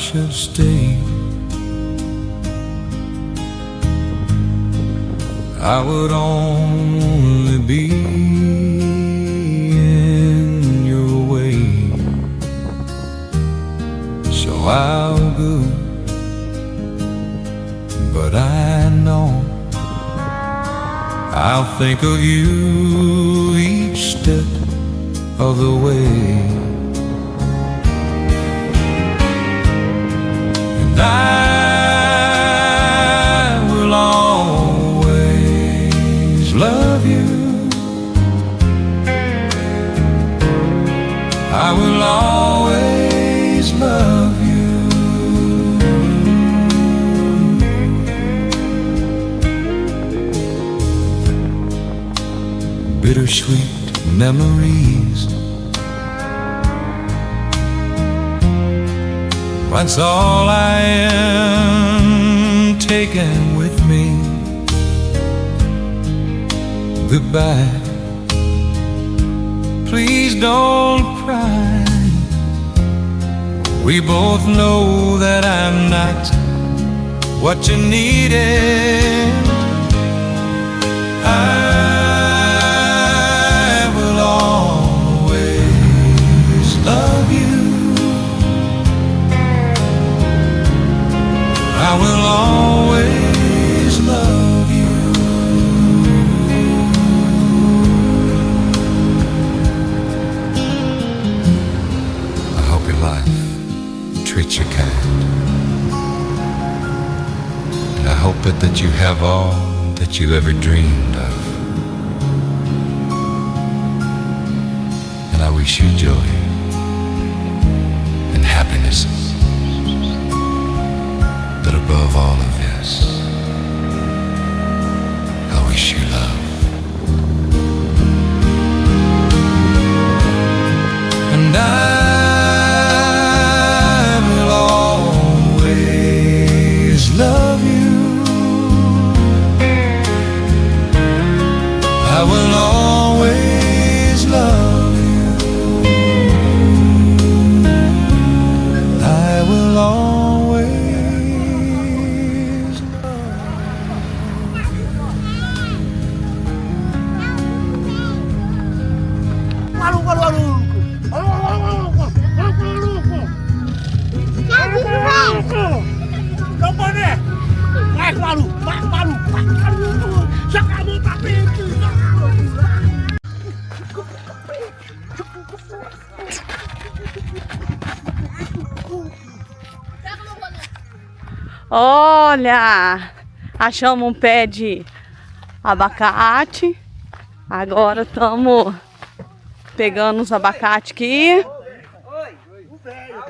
should stay, I would only be in your way. So I'll go, but I know I'll think of you each step of the way. And I will always love you. I will always love you. Bittersweet memories, that's all I am taking with me. Goodbye, please don't cry. We both know that I'm not what you needed. I will always love you. I will always love you. I hope your life treats you kind, and I hope that you have all that you ever dreamed of. And I wish you joy and happiness, but above all of this, I wish you love. And I will always love you. I will always love you. I will always Olha, achamos um pé de abacate. Agora estamos pegando os abacates aqui. Oi, o velho.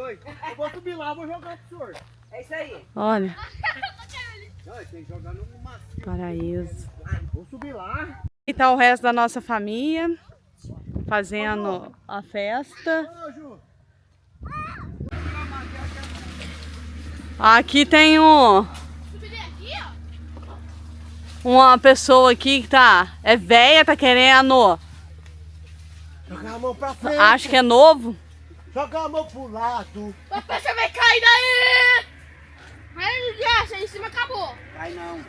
Oi. Eu vou subir lá, vou jogar pro senhor. É isso aí. Olha, Tem que jogar no macio. paraíso. Vou subir lá. E tá o resto da nossa família fazendo a festa. Ô, Ju. Aqui tem uma pessoa aqui que é velha, tá querendo, Jogar a mão pra frente. acho que é novo. Jogar a mão pro lado. Papai, você vai cair daí! Aí, já, aí em cima acabou. Cai não. Eu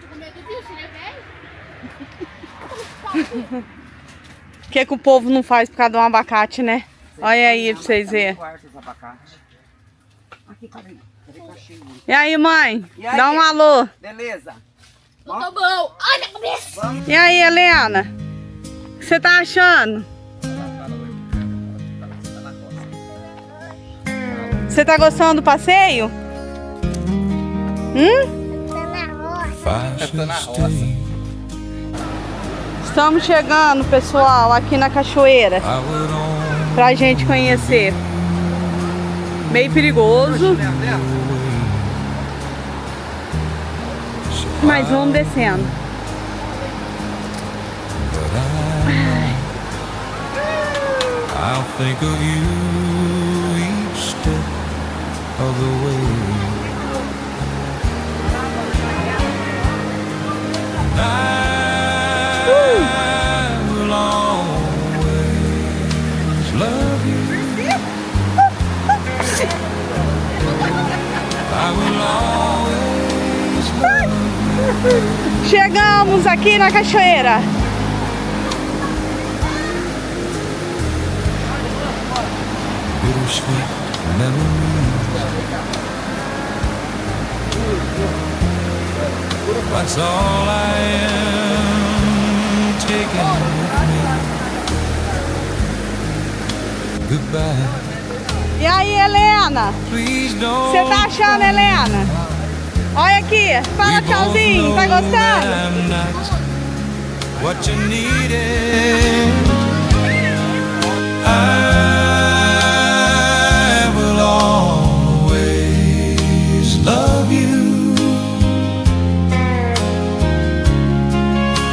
tô com medo disso, ele é velho. O que o povo não faz por causa de um abacate, né? Olha aí pra vocês verem. Aqui, peraí. Peraí, tá cheio. E aí, mãe? E aí? Dá um alô. Beleza. Não tô bom. Ai, minha cabeça! E aí, Helena? O que você tá achando? Você tá gostando do passeio? Tá na roça. Estamos chegando, pessoal, aqui na cachoeira pra gente conhecer. Meio perigoso, mas vamos descendo. I'll think of you each step of the way. I will always love you. will always love. Chegamos aqui na cachoeira. Bittersweet memories. That's all I am taking with me. Goodbye. E aí, Helena? Please don't. Você tá achando, Helena? Olha aqui, fala tchauzinho, tá gostando? I'm not what you needed. I will always love you.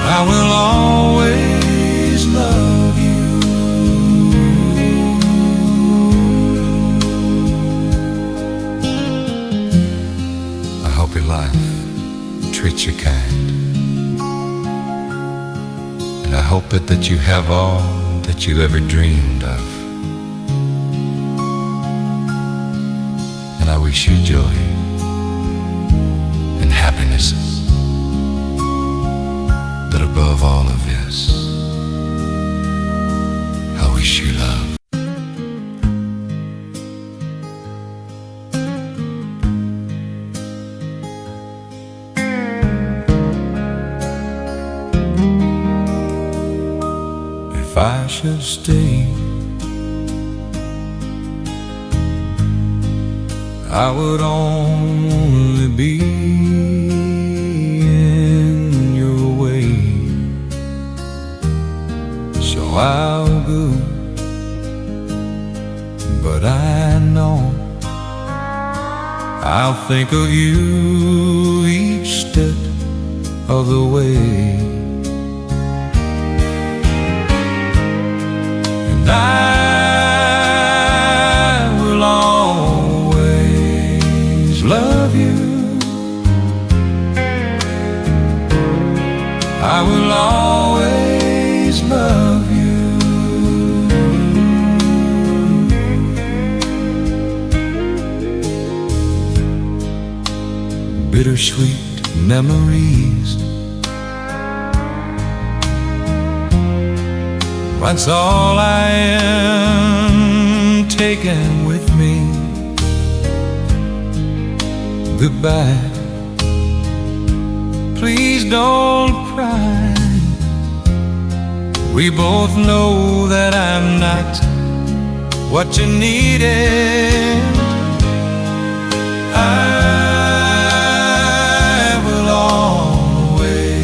I will always love you. I hope your life treats you kind, and I hope that you have all that you ever dreamed of. And I wish you joy and happiness, that above all of this, I wish you love. If I should stay, I would only be in your way. So I'll go, but I know I'll think of you each step of the way. And I will always love you. I will always love you. Bittersweet memories, that's all I am taking with me. Goodbye, please don't cry. We both know that I'm not what you needed. I will always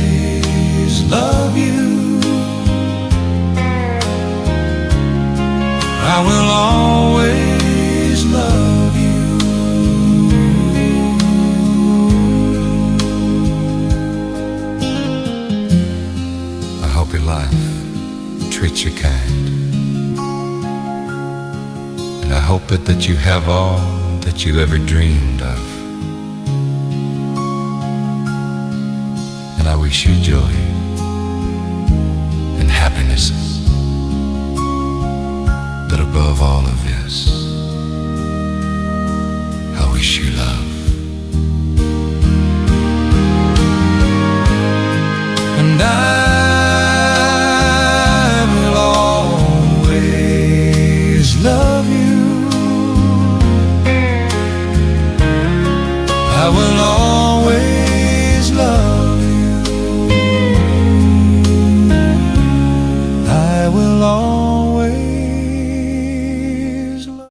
love you. I will always love you. I hope your life treats you kind, and I hope that you have all that you ever dreamed of. And I wish you joy and happiness, that above all of this,